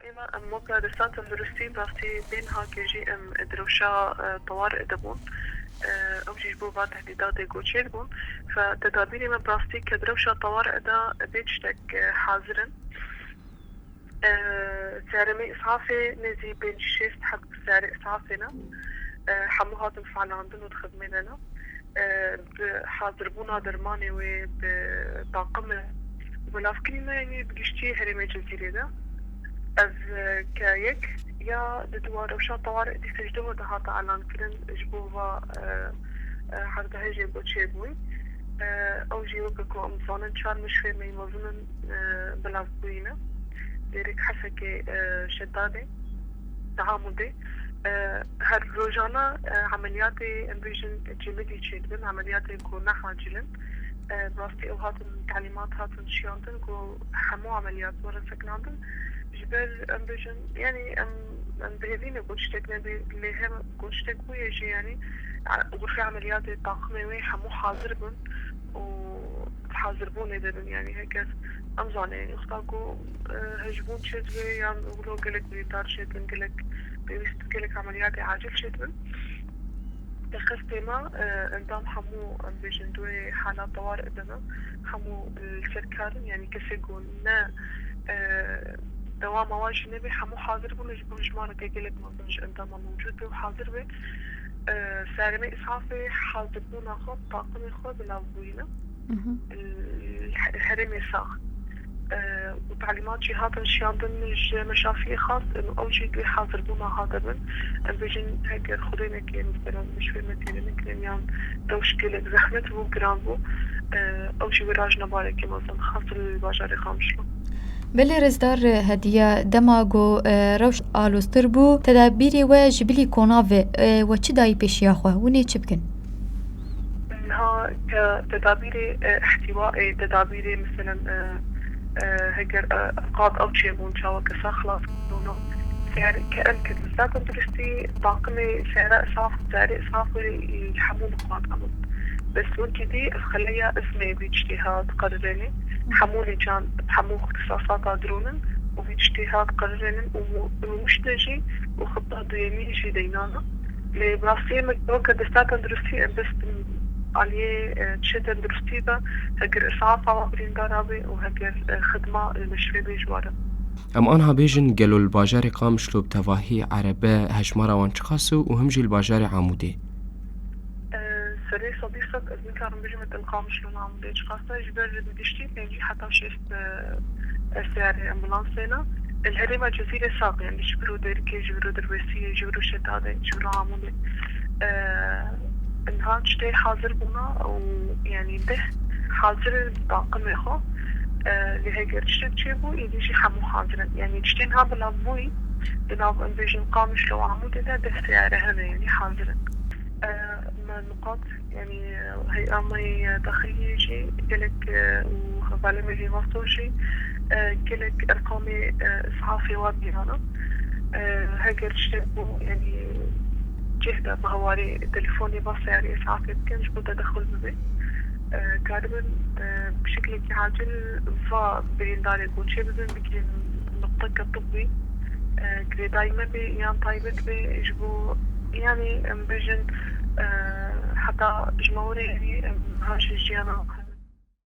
إما موقع دستان تندرستي براستي بينها كيجي دروشا طوارئ دبون أو جيبوا بعض تهديدات يقول بون. فتدابيري ما براستي كدروشا طوارئ دا بيجتك حاضرا سعرمي إسعافي نزي بين شيست حق سعر إسعافنا حموها تنفعل عندنا وتخدمنا حاضر بونا درماني وبطاقم ولاف كلمة يعني بقشتي هرمي جزيري ده از كايك يا دوار وشا طوارئ دي سجدوه ده هاتا علان كلن جبوها حرده هجي بوچه بوي او جيوكو امزانن چار مشفي ميموزنن بلاف بوينه ديريك حسكي شدادي تعامدي هر روزانه عمليات انفيجن جلدي تشيدن عمليات يكون نحو جلد براستي او هاتن تعليمات هاتن شيانتن كو حمو عمليات ورا سكناندن جبال انفيجن يعني ام بهذين قلتشتك اللي هم قلتشتك ويجي يعني وفي عمليات طاقمة وي حمو حاضر بن وحاضر بون يدرن يعني هيك امزان يعني اختاقو هجبون شدوي يعني ولو قلك بيدار شدن قلك بيستقلك عمليات عاجل شدن تخصتي ما اندام حمو انفيجن دوي حالات طوارئ دنا حمو الشركات يعني كسيقون نا دوام واجه نبي حمو حاضر بون يجبون جمارة كيقلك منظنج اندام موجود بي وحاضر بي سارمي إسعافي حاضر بون اخو طاقم اخو بلافوينة الهرمي ساخ وتعليمات جهات شياندن مشافي خاص انه اول شيء دوي حاضر بونا هذا من بيجن هيك خدينا كي مثلا مش في مثلا يمكن يعني دوش كيلك زحمة بو جرام بو اول شيء وراجنا بالك مثلا خاص الباجاري خامشلو بلی رزدار هدیه دماغو روش آلوستر بو تدابیری و جبلی کناوه و چی دایی پیشی آخواه و نی چی بکن؟ ها كتدابير احتواء تدابير مثلا هجر قاد أو شيء بون شاو كسخلاص دونه سعر كأنك بالذات درستي طاقمي سعر إسعاف سعر إسعاف يحمون قاد أمد بس وانتي دي الخلية اسمي باجتهاد قررني حمولي كان حمو اختصاصات درونن وباجتهاد قررنن ومش نجي وخطة ديمي شي دينانا لبراسية مكتوكا دستاتا درستي بس عليه تشد درستي ده هجر إسعاف عوابرين دارابي وهجر خدمة المشفي بجوارة ام آنها بيجن قالوا الباجاري قامشلو بتواهي عربة هشمارة وانشخاصو وهمجي الباجاري عمودي سري صديقك إذن كان بيجي مثل قامشلو عمودي اشخاصة جبال بديشتي يجي حتى شيست سياري أمبولانسينا الهريمة جزيرة ساق يعني جبرو ديركي جبرو درويسية جبرو شتادة جبرو عمودي انها تشتي حاضر بنا ويعني به حاضر طاقم اخو اللي هيك تشتي تشيبو يجي حمو حاضرا يعني تشتي انها بلابوي بناب انفيجن قامش لو عمود ده سيارة هنا يعني حاضرا ما النقاط يعني هي امي داخلية يجي قلك وغالبا يجي مفتوشي قلك ارقامي اسعافي وابي هنا هيك تشتيبو يعني جهدا بهواري تليفوني بس يعني إسعافي بكنش بتدخل ببي غالبا بشكل عاجل فبين داري يقول شيء بدون بكين نقطة الطبي كري دايما بي يعني طيبت بي يجبو يعني بيجن حتى جمهوري يعني هاش الجيانا